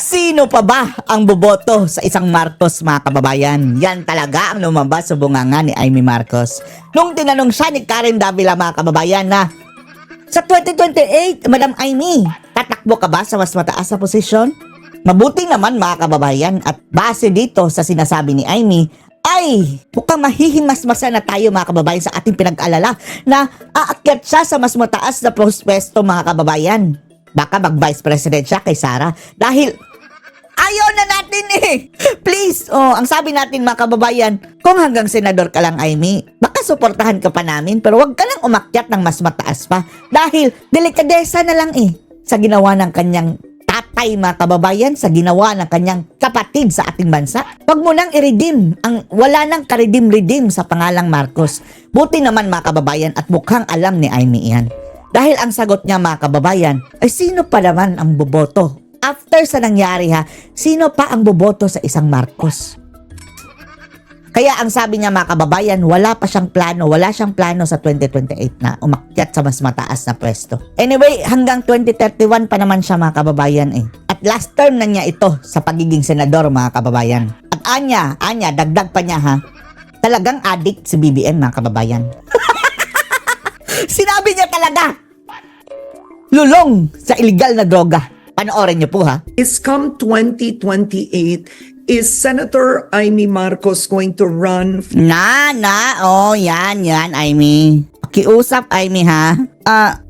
Sino pa ba ang boboto sa isang Marcos, mga kababayan? Yan talaga ang lumabas sa bunganga ni Amy Marcos. Nung tinanong siya ni Karen Davila, mga kababayan, na sa 2028, Madam Amy, tatakbo ka ba sa mas mataas na posisyon? Mabuti naman, mga kababayan, at base dito sa sinasabi ni Amy, ay mukhang mahihimas-masa na tayo, mga kababayan, sa ating pinag-alala na aakyat siya sa mas mataas na pwesto, mga kababayan. Baka mag-vice president siya kay Sara dahil ayaw na natin eh. Please, ang sabi natin, mga kababayan, kung hanggang senador ka lang, Amy, baka suportahan ka pa namin, pero wag ka lang umakyat ng mas mataas pa dahil delikadesa na lang eh sa ginawa ng kanyang tatay, mga kababayan, sa ginawa ng kanyang kapatid sa ating bansa. Wag mo nang i-redeem, wala nang ka-redeem sa pangalang Marcos. Buti naman, mga kababayan, at mukhang alam ni Amy yan. Dahil ang sagot niya, mga kababayan, ay sino pa naman ang boboto? After sa nangyari sino pa ang boboto sa isang Marcos? Kaya ang sabi niya, mga kababayan, wala siyang plano sa 2028 na umakyat sa mas mataas na pwesto. Anyway, hanggang 2031 pa naman siya, mga kababayan eh. At last term na niya ito sa pagiging senador, mga kababayan. At anya, dagdag pa niya talagang addict si BBM, mga kababayan. Sinabi niya talaga, lulong sa illegal na droga. Panoorin niyo po Is come 2028, is Senator Amy Marcos going to run? Yan, Amy. Pakiusap, Amy,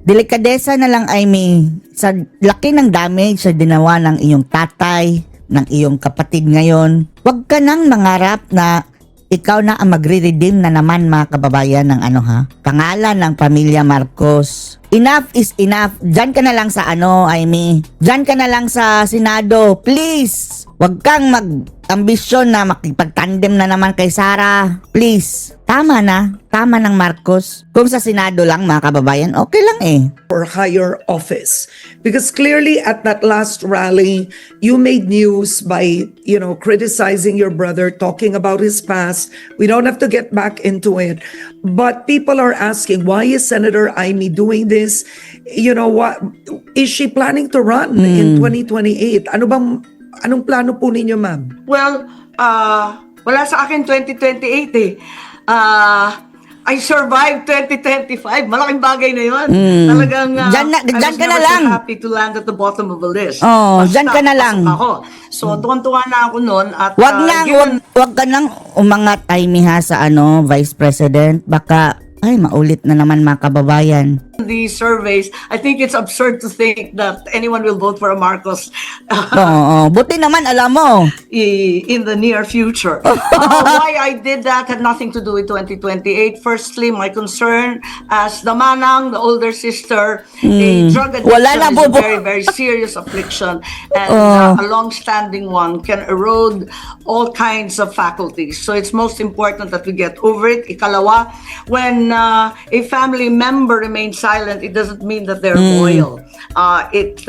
delikadesa na lang, Amy. Sa laki ng damage sa ginawa ng iyong tatay, ng iyong kapatid ngayon, huwag ka nang mangarap na ikaw na ang magre-redeem na naman, mga kababayan, ng pangalan ng pamilya Marcos. Enough is enough. Diyan ka na lang sa Amy. Diyan ka na lang sa Senado. Please. Huwag kang mag-ambisyon na makipagtandem na naman kay Sara. Please. Tama ng Marcos. Kung sa Senado lang, mga kababayan, okay lang eh. For higher office, because clearly at that last rally you made news by criticizing your brother, talking about his past. We don't have to get back into it, but people are asking, why is Senator Amy doing this? What is she planning to run in 2028? Anong plano po ninyo, ma'am? Well, wala sa akin 2028 eh. I survived 2025. Malaking bagay na yun. Talagang, Diyan ka na lang. Happy to land at the bottom of the list. Diyan ka na lang. Ako. So, tuwan-tuwa na ako noon. At, wag ka nang umangat, Amy, sa Vice President. Baka, maulit na naman, mga kababayan. The surveys, I think it's absurd to think that anyone will vote for a Marcos buti naman, alam mo. in the near future. Why I did that had nothing to do with 2028. Firstly, my concern as the manang, the older sister, a drug addiction is a very, very serious affliction, and a long-standing one can erode all kinds of faculties. So it's most important that we get over it. Ikalawa, when a family member remains silent, it doesn't mean that they're loyal. It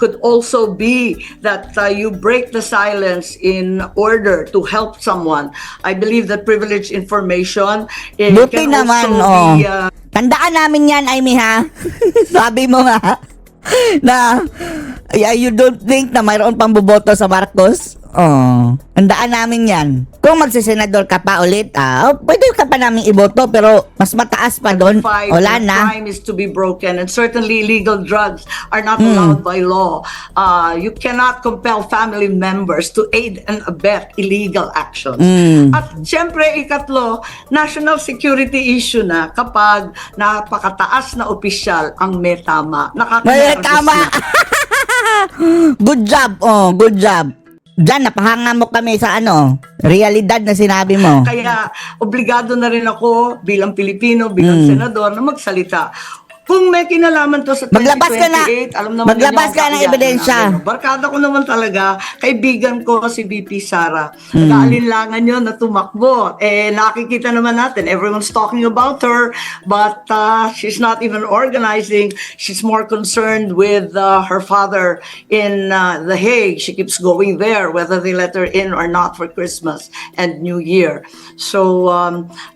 could also be that you break the silence in order to help someone. I believe that privileged information Buti can naman, also be... Tandaan namin yan, Amy, Sabi mo na you don't think na mayroon pang boboto sa Marcos? Tandaan namin yan. Kung magsisenador ka pa ulit, pwede ka pa namin iboto, pero mas mataas pa doon. Wala na. Crime is to be broken, and certainly illegal drugs are not allowed by law. You cannot compel family members to aid and abet illegal actions. At syempre, ikatlo, national security issue na kapag napakataas na opisyal ang may tama. May tama. Good job. Good job. Diyan, napahanga mo kami sa realidad na sinabi mo. Kaya obligado na rin ako bilang Pilipino, bilang senador na magsalita. Kung may kinalaman to sa 2028, alam naman maglabas ka ng ebidensya. Barkada ko naman talaga, kaibigan ko si VP Sara. Nag-aalinlangan yun na tumakbo. Nakikita naman natin, everyone's talking about her, but she's not even organizing. She's more concerned with her father in The Hague. She keeps going there, whether they let her in or not for Christmas and New Year. So,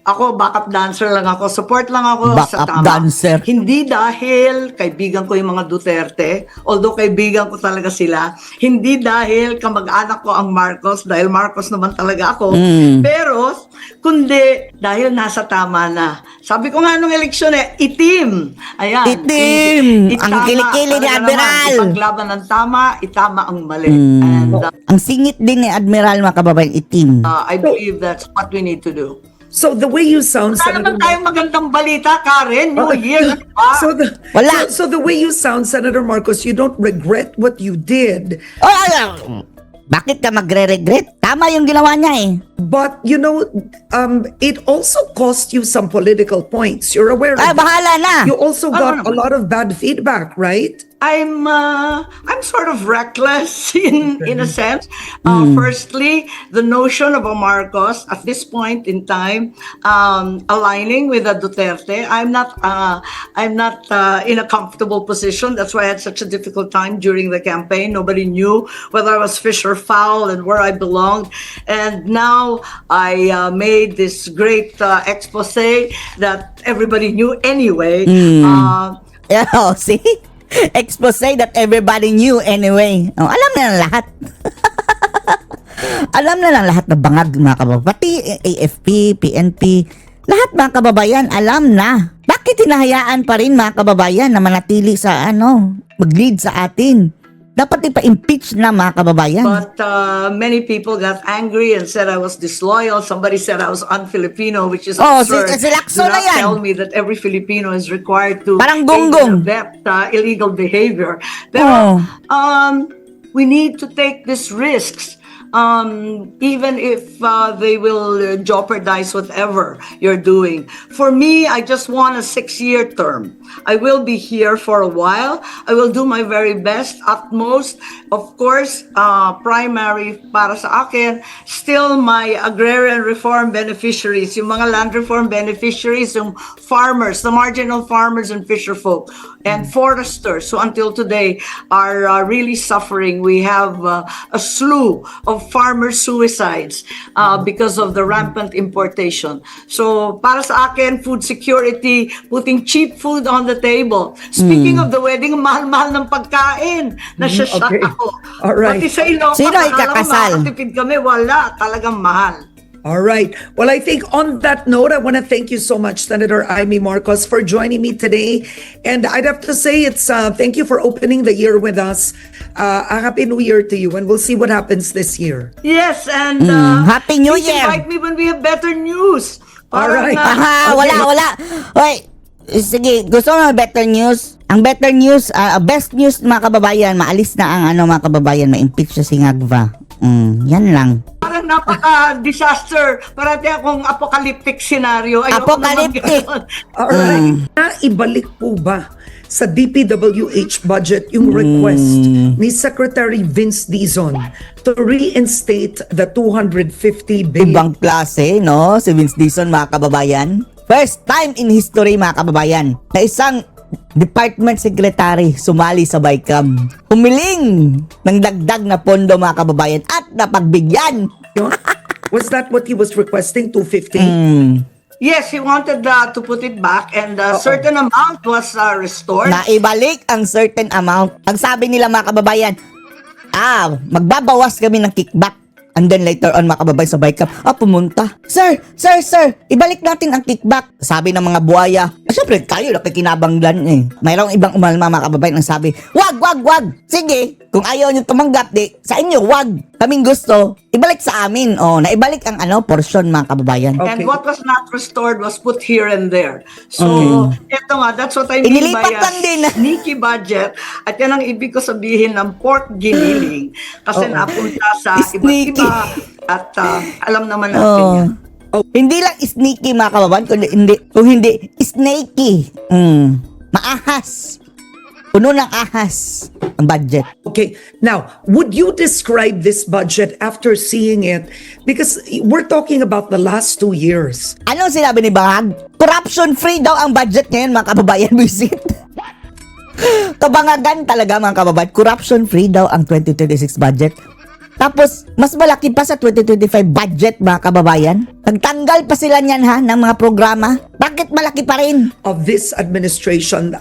ako, backup dancer lang ako. Support lang ako sa Backup tama. dancer. Hindi Hindi dahil kaibigan ko yung mga Duterte, although kaibigan ko talaga sila, hindi dahil kamag-anak ko ang Marcos, dahil Marcos naman talaga ako, pero kundi dahil nasa tama na. Sabi ko nga nung eleksyon itim. Ayan. Itim! Ang Itama, kilikili ni talaga Admiral. naman, ipaglaban ng tama, itama ang mali. And Ang singit din ni Admiral, mga kababayan, itim. I believe that's what we need to do. So the way you sound, Wala naman Senator tayong magandang balita, Karen. New Year. Wala. So the way you sound, Senator Marcos, you don't regret what you did, Bakit ka magre-regret? Tama yung ginawa niya eh. but it also cost you some political points. You're aware of Ay, that. bahala na. You also got a naman. lot of bad feedback, right? I'm sort of reckless in a sense. Firstly, the notion of a Marcos at this point in time aligning with a Duterte. I'm not in a comfortable position. That's why I had such a difficult time during the campaign. Nobody knew whether I was fish or fowl and where I belonged. And now I made this great expose that everybody knew anyway. See? Expose that everybody knew anyway. Oh, alam na ng lahat. Alam na ng lahat na bangag, mga kababayan. Pati AFP, PNP, lahat mga kababayan, alam na. Bakit hinahayaan pa rin mga kababayan na manatili sa mag-lead sa atin? Dapat ipa-impeach na mga kababayan. But many people got angry and said I was disloyal. Somebody said I was un-Filipino, which is absurd. Si Lacson Do na not yan. tell me that every Filipino is required to Parang gonggong. abet illegal behavior. Pero Oh. we need to take these risks. Even if they will jeopardize whatever you're doing. For me, I just want a 6-year term. I will be here for a while. I will do my very best, utmost. Of course, primary para sa akin, still my agrarian reform beneficiaries, yung mga land reform beneficiaries, yung farmers, the marginal farmers and fisherfolk, and foresters, so until today are really suffering. We have a slew of farmer suicides because of the rampant importation. So para sa akin, food security, putting cheap food on the table. Speaking of the wedding, mahal-mahal ng pagkain. Nasyasya Okay. ako. All right. Pati sa Ilocos, Sino ikakasal? makakatipid kami, wala. Talagang mahal. All right. Well, I think on that note, I want to thank you so much, Senator Amy Marcos, for joining me today. And I'd have to say thank you for opening the year with us. A Happy New Year to you, and we'll see what happens this year. Yes, and Happy New please Year. invite me when we have better news. All right. Aha, wala. Hoy, sige, gusto mo better news? Ang better news, best news mga kababayan, maalis na ang mga kababayan, ma-impeach siya si Ngagva. Yan lang. Parang napaka-disaster. Parati akong apocalyptic scenario. Ayoko Apocalyptic. naman ganun. All right. Naibalik po ba sa DPWH budget yung request ni Secretary Vince Dizon to reinstate the 250 billion? Ibang klase, no? Si Vince Dizon, mga kababayan. First time in history, mga kababayan, na isang department secretary sumali sa BICAM. Humiling ng dagdag na pondo, mga kababayan, at napagbigyan. Was that what he was requesting, 250? Yes, he wanted to put it back and a certain amount was restored. Naibalik ang certain amount. Ang sabi nila, mga kababayan, magbabawas kami ng kickback. And then later on, mga kababayan sa BICAM, pumunta. Sir, ibalik natin ang kickback. Sabi ng mga buhaya, syempre, kayo nakikinabanglan eh. Mayroong ibang umalma, mga kababayan, ang sabi, wag. Sige, kung ayaw nyo tumanggap, sa inyo, wag. Kaming gusto, ibalik sa amin. Naibalik ang portion, mga kababayan. And what was not restored was put here and there. So, ito nga, that's what I mean by Inilipat lang din. sneaky budget. At yan ang ibig ko sabihin ng pork giniling. Kasi napunta sa iba't Sneaky. iba. At alam naman natin yan. Hindi lang sneaky, mga kababayan, kung hindi snaky. Maahas. Puno ng ahas ang budget. Okay. Now, would you describe this budget after seeing it? Because we're talking about the last 2 years. Ano sinabi ni Bangag? Corruption-free daw ang budget ngayon, mga kababayan. Visit. Kabangagan talaga, mga kababayan. Corruption-free daw ang 2026 budget. Tapos, mas malaki pa sa 2025 budget, mga kababayan. Nagtanggal pa sila niyan ha, ng mga programa. Bakit malaki pa rin? of this administration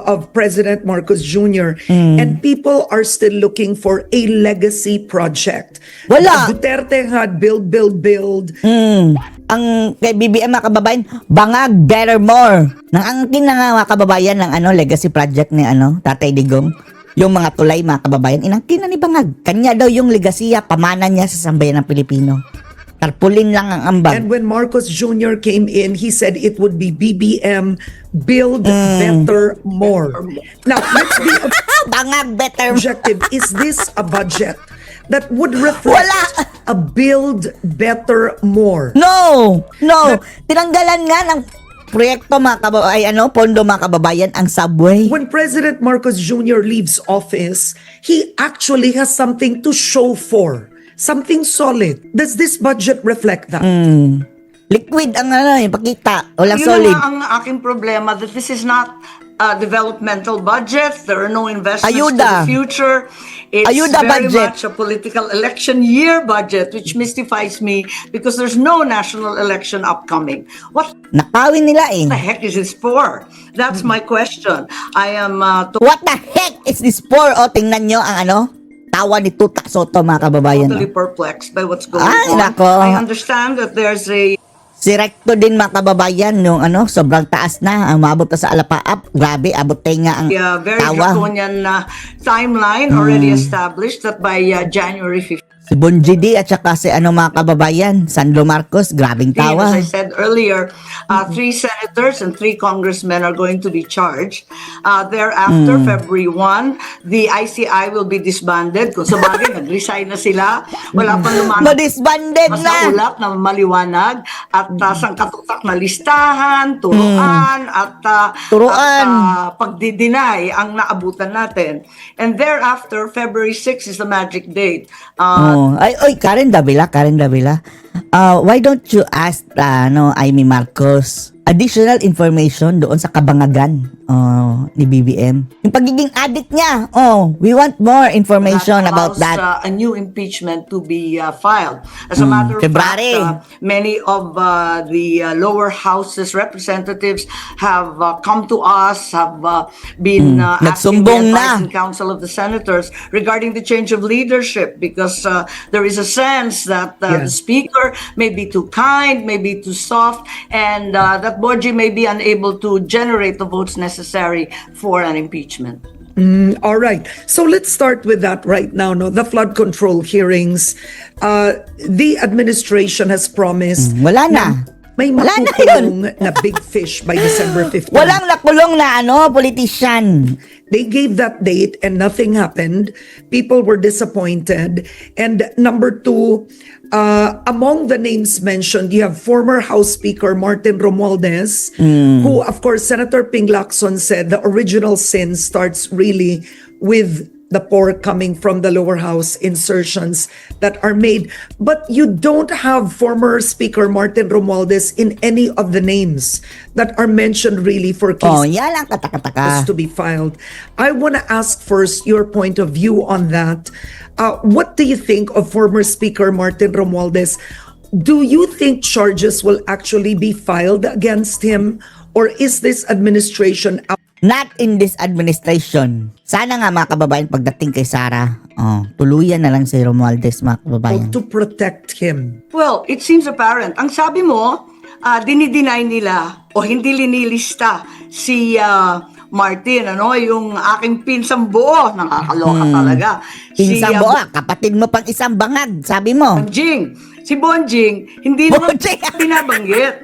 of President Marcos Jr. And people are still looking for a legacy project. Wala. Duterte had build, build, build. Ang kay BBM, mga kababayan, bangag, better, more. Nangangkin na nga, mga kababayan, ng legacy project ni Tatay Digong. Yung mga tulay, mga kababayan, inangkin na ni Bangag. Kanya daw yung legasiya, pamana niya sa sambayan ng Pilipino. Tarpulin lang ang ambag. And when Marcos Jr. came in, he said it would be BBM, build better, more. Now, let's be Bangag, better. objective. Is this a budget that would reflect Wala. a build better, more? No! Tinanggalan nga ng proyekto, mga kababayan, pondo, mga kababayan, ang subway. When President Marcos Jr. leaves office, he actually has something to show for. Something solid. Does this budget reflect that? Liquid ang pakita. Walang Yun solid. ang aking problema, that this is not a developmental budget. There are no investments Ayuda. to the future. It's Ayuda very budget. much a political election year budget, which mystifies me because there's no national election upcoming. What Nakawin nila the heck is this for? That's my question. I am What the heck is this for? O, tingnan nyo ang tawa ni Tuta Soto, mga kababayan. totally perplexed by what's going Ay, on. nako. I understand that there's a Si Recto din, mga kababayan, yung sobrang taas na, umabot na sa alapaap. Grabe, abot tayo nga ang very tawa. draconian timeline already established that by January 15th. Si Bonji D at saka si mga kababayan, Sandro Marcos, grabing tawa. As I said earlier, 3 senators and 3 congressmen are going to be charged. Thereafter, February 1, the ICI will be disbanded. Kung sa bagay, nag-resign na sila. Wala pang lumanap. Madisbanded Mas na! ulat na maliwanag at sangkatutak na listahan, turuan Turuan. at pagdi-deny ang naabutan natin. And thereafter, February 6 is the magic date. Ay, Karen Davila. Why don't you ask, Amy Marcos, additional information doon sa kabangagan ni BBM? Yung pagiging addict niya. We want more information about allows, that. a new impeachment to be filed. As a matter of February. fact, many of the lower houses representatives have come to us, have been asking the Nagsumbong na. advice and counsel of the senators regarding the change of leadership because there is a sense that the speaker may be too kind, may be too soft, and that Boji may be unable to generate the votes necessary for an impeachment. All right. So let's start with that right now. No, the flood control hearings. The administration has promised. Wala na. May Wala na makukulong na big fish by December 15. Walang nakulong na politician. They gave that date and nothing happened. People were disappointed. And number 2, among the names mentioned, you have former House Speaker Martin Romualdez, who, of course, Senator Ping Lacson said the original sin starts really with the pork coming from the lower house insertions that are made. But you don't have former Speaker Martin Romualdez in any of the names that are mentioned really for cases Yan lang katakataka. to be filed. I want to ask first your point of view on that. What do you think of former Speaker Martin Romualdez? Do you think charges will actually be filed against him? Or is this administration out Not in this administration. Sana nga, mga kababayan, pagdating kay Sara, tuluyan na lang si Romualdez, mga kababayan. to protect him? Well, it seems apparent. Ang sabi mo, dinideny nila o hindi linilista si Martin, yung aking pinsang buo. Nakakaloka talaga. Pinsang si, buo, kapatid mo pang isang bangag, sabi mo. Bonjing. Si Bonjing, hindi naman Bonjing. binabanggit.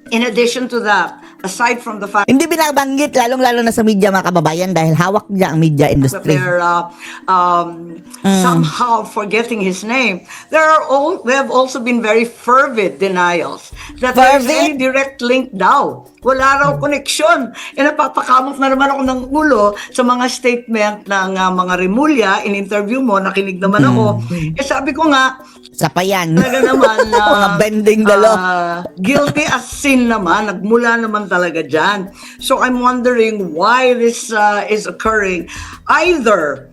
In addition to that, aside from the fact Hindi binabanggit, lalong-lalo na sa media, mga kababayan, dahil hawak niya ang media that industry. they're somehow forgetting his name, they have also been very fervid denials that there's Fervid? any direct link daw. Wala raw koneksyon. Napapakamot na naman ako ng ulo sa mga statement ng mga Rimulya. In interview mo, nakinig naman ako. Sabi ko nga, Sa payan. talaga naman Mga bending dalo. guilty as sin naman, nagmula naman talaga dyan. So I'm wondering why this is occurring. Either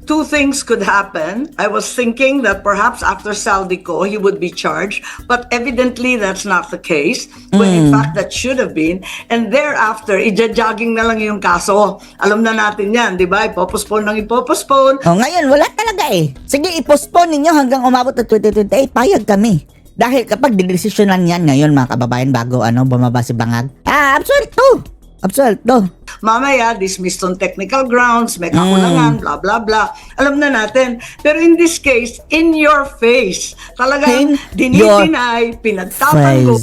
two things could happen. I was thinking that perhaps after Saldico, he would be charged, but evidently that's not the case. When in fact, that should have been. And thereafter, ija-jogging na lang yung kaso. Alam na natin yan, di ba? Ipopostpone nang ipopostpone. Oh, ngayon, wala talaga eh. Sige, i-postpone ninyo hanggang umabot na 2028. Payag kami. Dahil kapag didesisyonan yan ngayon, mga kababayan, bago bumaba si Bangag, absuelto. Absuelto. Mamaya, dismissed on technical grounds, may kakulangan, blah, blah, blah. Alam na natin. Pero in this case, in your face. Talagang dinideny, pinagtatanggol,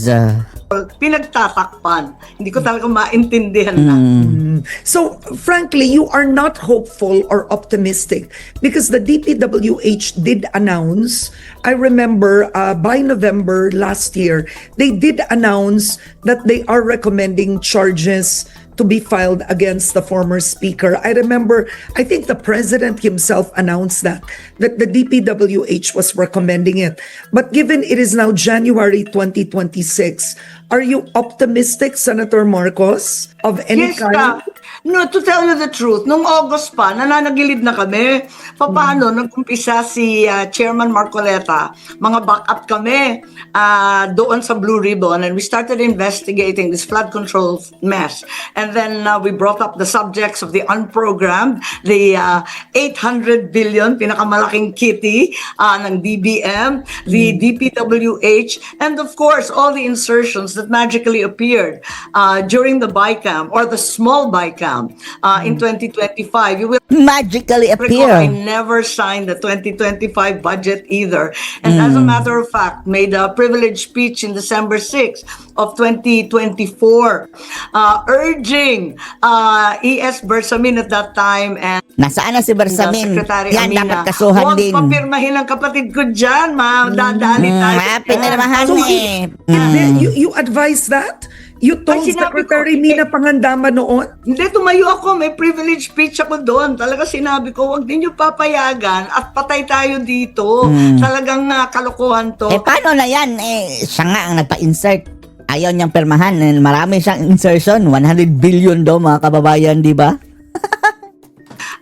pinagtatakpan. Hindi ko talaga maintindihan na. So, frankly, you are not hopeful or optimistic because the DPWH did announce, I remember by November last year, they did announce that they are recommending charges to be filed against the former speaker. I remember, I think the president himself announced that the DPWH was recommending it. But given it is now January 2026, are you optimistic, Senator Marcos, of any Yes, kind? no, to tell you the truth, nung August pa, nananagilid na kami. Paano, nag-umpisa si Chairman Marcoleta, mga backup kami doon sa Blue Ribbon, and we started investigating this flood control mess. And then we brought up the subjects of the unprogrammed, the 800 billion, pinakamalaking kitty ng DBM, the DPWH, and of course, all the insertions that magically appeared during the BICAM or the small BICAM in 2025. You will Magically recall I appear. never signed the 2025 budget either. And as a matter of fact, made a privileged speech in December 6th of 2024 urging E.S. Bersamin at that time and Nasaan na si Bersamin? Secretary Yan, Amina. dapat kasuhan Huwag din. papirmahin ang kapatid ko dyan, ma'am. Dadali tayo. Pinirmahan So, eh. you advise that? You told Ay, sinabi Secretary ko, Mina Pangandama noon? Hindi, tumayo ako. May privilege speech ako doon. Talaga sinabi ko, huwag din niyo papayagan at patay tayo dito. Talagang kalokohan to. Paano na yan? Siya nga ang nagpa-insert. Ayaw niyang permahan. Marami siyang insertion. 100 billion daw, mga kababayan, di ba?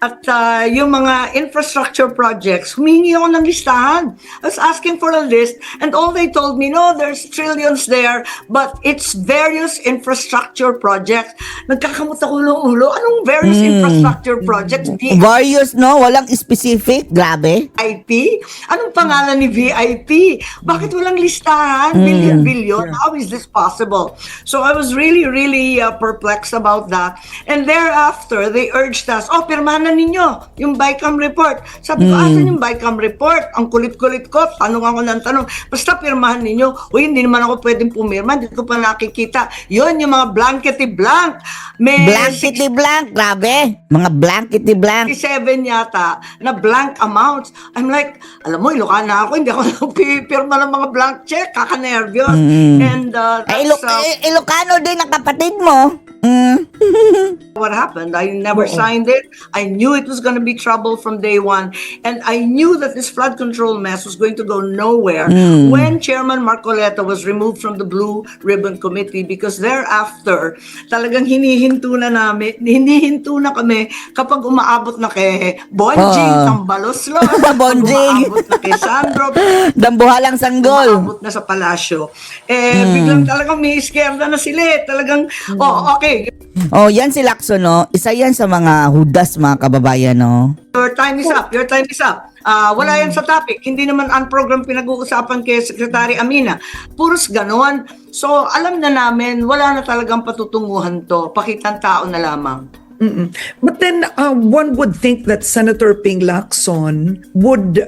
At yung mga infrastructure projects, humingi ako ng listahan. I was asking for a list and all they told me, no, there's trillions there, but it's various infrastructure projects. Nagkakamot ako ng ulo. Anong various infrastructure projects? Various, no? Walang specific. Grabe. VIP? Anong pangalan ni VIP? Bakit walang listahan? Billion? How is this possible? So I was really, really perplexed about that. And thereafter, they urged us, pirmahan na ninyo yung BICAM report. Sabi ko, asan yung BICAM report? Ang kulit-kulit ko, tanong ako ng tanong. Basta pirmahan ninyo. Uy, hindi naman ako pwedeng pumirma. Hindi ko pa nakikita. Yun, yung mga blankety blank. May Blankety blank. Grabe. Mga blankety blank. 67 yata na blank amounts. I'm like, alam mo, Ilocana ako, hindi ako nagpipirma ng mga blank check, kakanervyos. And Ilocano din ang kapatid mo. what happened? I never signed it. I knew it was going to be trouble from day one. And I knew that this flood control mess was going to go nowhere when Chairman Marcoleta was removed from the Blue Ribbon Committee, because thereafter, talagang hinihinto na kami kapag umaabot na kay Bonjing, Tambaloslos, Bonjing. umaabot na kay Sandro, Dambuhalang sanggol. umaabot na sa palasyo. Biglang talagang may iskerda na sila eh. Talagang, okay, Oh, yan si Lacson, no? Isa yan sa mga hudas, mga kababayan, no? your time is up. Your time is up. Wala yan sa topic. Hindi naman unprogram pinag-uusapan kay Secretary Amina. Puros ganon. So, alam na namin, wala na talagang patutunguhan to. Pakitang tao na lamang. But then one would think that Senator Ping Lacson would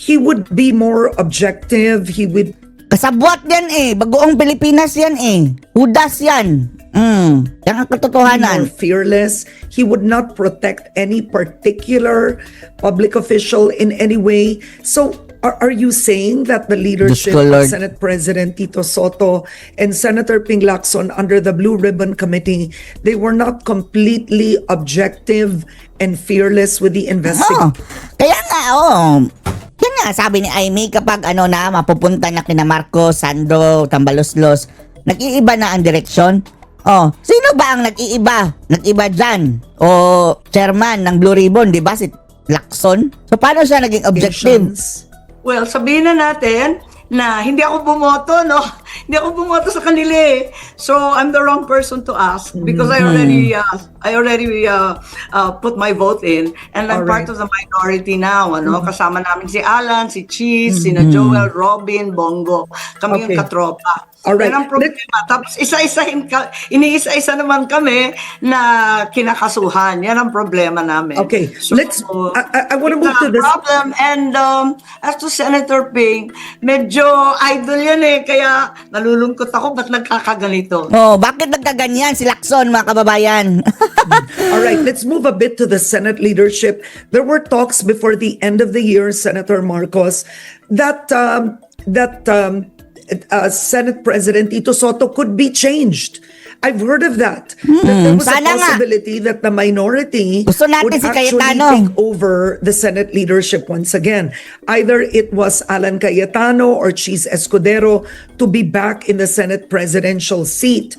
he would be more objective. He would Kasabwat yan eh. Bagoong Pilipinas yan eh. Hudas yan. Yan ang be more katotohanan. fearless. He would not protect any particular public official in any way. So are you saying that the leadership Diyos ko, of Lord. Senate President Tito Soto and Senator Ping Lacson under the Blue Ribbon Committee, they were not completely objective and fearless with the investigation? Kaya nga, yan nga, sabi ni Amy, kapag mapupunta na kina Marcos, Sandro, Tambaloslos, nag-iiba na ang direksyon. Oh, sino ba ang nag-iiba? Nag-iba dyan? O chairman ng Blue Ribbon, di ba? Si Lacson? So, paano siya naging objective? Well, sabihin na natin na hindi ako bumoto, no? Hindi ako bumoto sa kanila eh. So, I'm the wrong person to ask because I already put my vote in and I'm part of the minority now, ano? Kasama namin si Alan, si Cheese, sina Joel, Robin, Bongo. Kami yung Okay. katropa. Alright. Yan ang problema. Tapos iniisa-isa naman kami na kinakasuhan. Yan ang problema namin. Okay, let's, I want to move It's to a this. problem. And as to Senator Ping, medyo idol yan eh. Kaya nalulungkot ako, ba't nagkakaganito? Oh, bakit nagkaganyan si Lacson, mga kababayan? All right, let's move a bit to the Senate leadership. There were talks before the end of the year, Senator Marcos, that Senate President Tito Soto could be changed. I've heard of that. That there was a sana nga. possibility that the minority Gusto natin would si actually Cayetano. take over the Senate leadership once again. Either it was Alan Cayetano or Cheese Escudero to be back in the Senate presidential seat.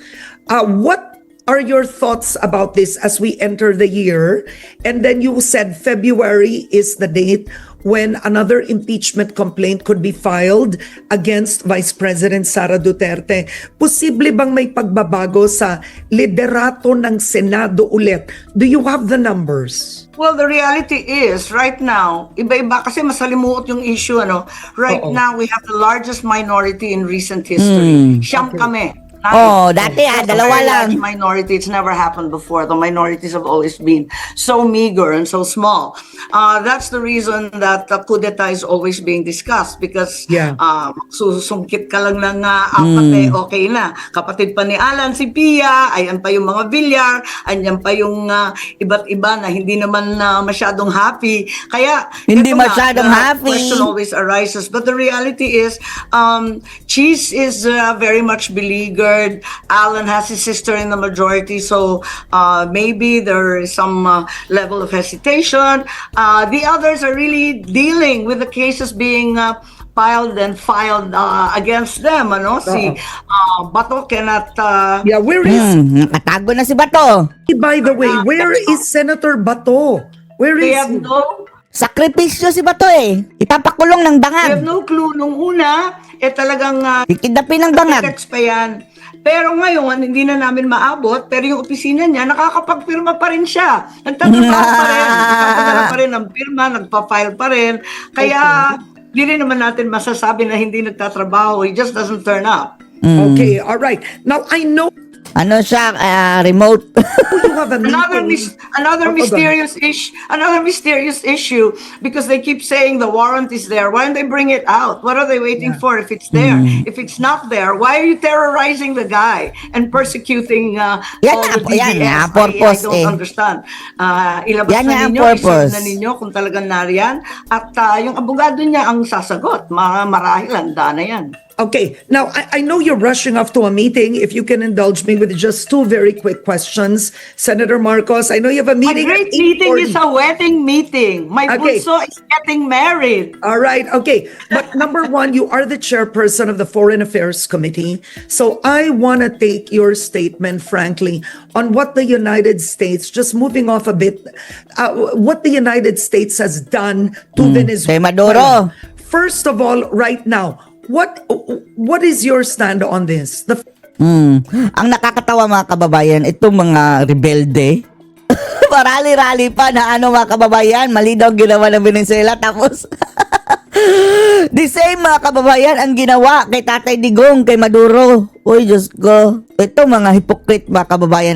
What are your thoughts about this as we enter the year? And then you said February is the date when another impeachment complaint could be filed against Vice President Sara Duterte. Posible bang may pagbabago sa liderato ng Senado ulit? Do you have the numbers? Well, the reality is, right now, iba-iba kasi masalimuot yung issue, ano? Right now, we have the largest minority in recent history. Siyam kami. Oh, dati dalawa Very large lang. minority. It's never happened before. The minorities have always been so meager and so small. That's the reason that the coup d'etat is always being discussed because Yeah. susungkit ka lang ng apat eh, okay na. Kapatid pa ni Alan, si Pia, ayan pa yung mga Villar, ayan pa yung iba't iba na hindi naman masyadong happy. Kaya, Hindi ito nga, masyadong the happy. question always arises. But the reality is, Cheese is very much beleaguered. Alan has his sister in the majority, so maybe there is some level of hesitation. The others are really dealing with the cases being filed against them. Ano? Si Bato cannot... Yeah, where is, Nakatago na si Bato. by the way, where is Senator Bato? Where they is have he? Sakripisyo si Bato eh. Ipapakulong ng They have bangag. no clue. Nung una, talagang Kikidapin ng bangag. text pa yan. Pero ngayon, hindi na namin maabot, pero yung opisina niya, nakakapagpirma pa rin siya. Nagtatrabaho pa rin, nagpapadala pa rin ng pirma, nagpa-file pa rin. Kaya, hindi rin naman natin masasabi na hindi nagtatrabaho. He just doesn't turn up. Okay, all right. Now, I know Ano siya, remote. you have a meeting. Another mysterious issue because they keep saying the warrant is there. Why don't they bring it out? What are they waiting for if it's there? If it's not there, why are you terrorizing the guy and persecuting all the DDS? Yan nga, purpose I don't understand. Ilabas Yan nga na ang ninyo, purpose. iserve na ninyo kung talagang nariyan. At yung abogado niya ang sasagot. Marahil handa na yan. Okay, now I know you're rushing off to a meeting. If you can indulge me with just two very quick questions, Senator Marcos. I know you have a My meeting. great at meeting 8:40. is a wedding meeting. My Okay. bunso is getting married. All right, okay. But number one, you are the chairperson of the Foreign Affairs Committee. So I want to take your statement, frankly, on what the United States, just moving off a bit, what the United States has done to Venezuela. Kay Maduro. First of all, right now, what is your stand on this? Ang nakakatawa mga kababayan, itong mga rebelde. Marali-rali pa na mga kababayan, mali daw ginawa ng Venezuela. Tapos, the same mga kababayan ang ginawa kay Tatay Digong, kay Maduro. Uy, Diyos ko. Ito mga hypocrite mga kababayan,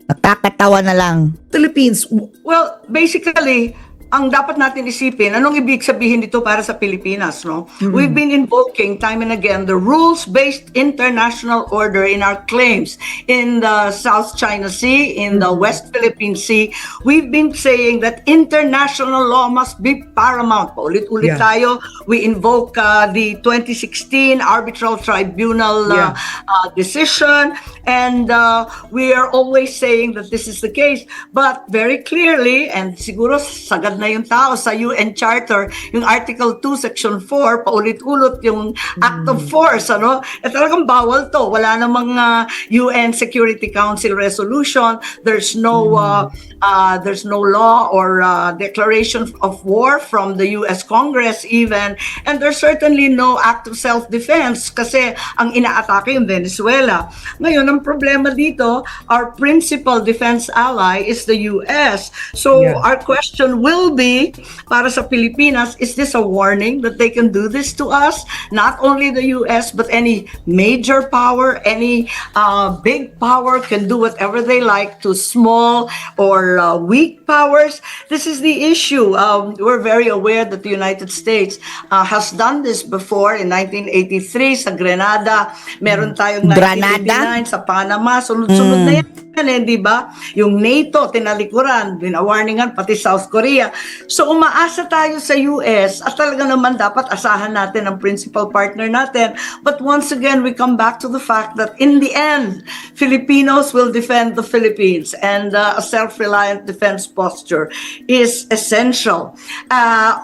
nakakatawa na lang. Philippines, Well, basically, ang dapat natin isipin, anong ibig sabihin dito para sa Pilipinas, no? We've been invoking time and again the rules-based international order in our claims in the South China Sea, in the West Philippine Sea. We've been saying that international law must be paramount. Paulit-ulit Yeah. tayo. We invoke the 2016 Arbitral Tribunal decision, and we are always saying that this is the case. But very clearly, and siguro sagad na yung tao sa UN Charter, yung Article 2, Section 4, paulit-ulit yung Act of Force, ano? Talagang bawal to. Wala namang UN Security Council resolution. There's no law or declaration of war from the US Congress even. And there's certainly no act of self-defense kasi ang inaatake yung Venezuela. Ngayon, ang problema dito, our principal defense ally is the US. So Yeah. our question will be, para sa Pilipinas, is this a warning that they can do this to us? Not only the US, but any major power, any big power can do whatever they like to small or weak powers. This is the issue. We're very aware that the United States has done this before in 1983 sa Grenada. Meron tayong Granada? 1989 sa Panama. Sunod-sunod na yan. Di ba? Yung NATO, tinalikuran, binawarningan, pati South Korea. So umaasa tayo sa US at talaga naman dapat asahan natin ang principal partner natin. But once again, we come back to the fact that in the end, Filipinos will defend the Philippines and a self-reliant defense posture is essential.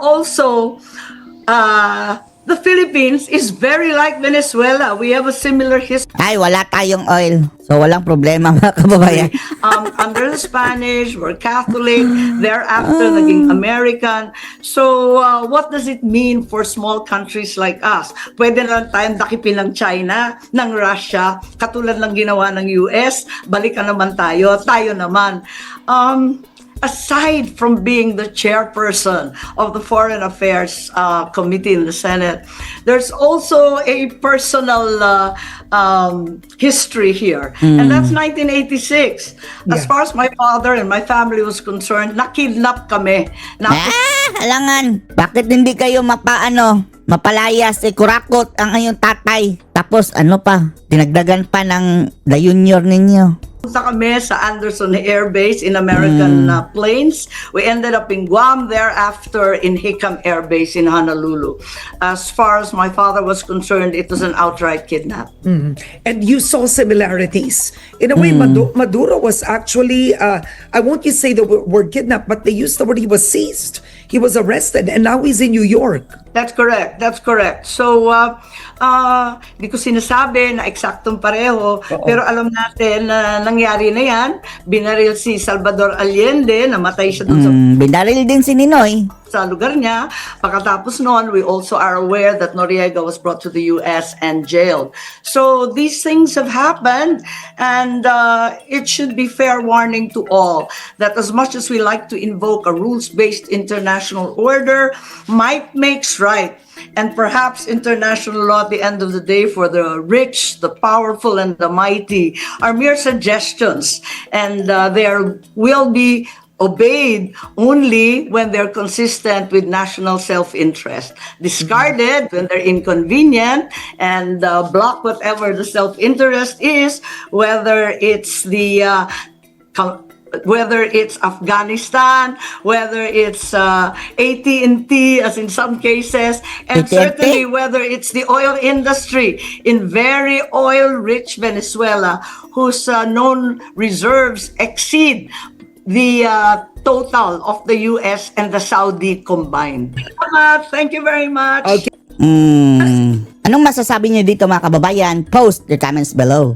Also, the Philippines is very like Venezuela. We have a similar history. Ay, wala tayong oil. So, walang problema mga kababayan. Under the Spanish, we're Catholic, thereafter naging American. So, what does it mean for small countries like us? Pwede lang tayong dakipin ng China, ng Russia, katulad ng ginawa ng US, balikan naman tayo naman. Aside from being the chairperson of the Foreign Affairs Committee in the Senate, there's also a personal history here. And that's 1986. As Yeah. far as my father and my family was concerned, nakidnap kami. Halangan. Bakit hindi kayo mapalayas, kurakot ang inyong tatay? Tapos ano pa, dinagdagan pa ng the junior ninyo. Punta kami sa Anderson Air Base in American planes. We ended up in Guam, thereafter in Hickam Air Base in Honolulu. As far as my father was concerned, it was an outright kidnap. And you saw similarities. In a way, Maduro was actually, I won't say the word kidnapped, but they used the word he was seized. He was arrested and now he's in New York. That's correct. That's correct. So, di ko sinasabi na eksaktong pareho, pero alam natin na nangyari na yan. Binaril si Salvador Allende, namatay siya dun Binaril din si Ninoy. sa lugar niya. Pagkatapos noon, we also are aware that Noriega was brought to the US and jailed. So these things have happened, and it should be fair warning to all that as much as we like to invoke a rules-based international order, might makes right. And perhaps international law at the end of the day for the rich, the powerful, and the mighty are mere suggestions, and there will be obeyed only when they're consistent with national self-interest. Discarded when they're inconvenient, and block whatever the self-interest is, whether it's Afghanistan, whether it's AT&T, as in some cases, and AT&T? certainly whether it's the oil industry in very oil-rich Venezuela, whose known reserves exceed the total of the US and the Saudi combined. Thank you very much. Okay. Anong masasabi niyo dito mga kababayan? Post your comments below.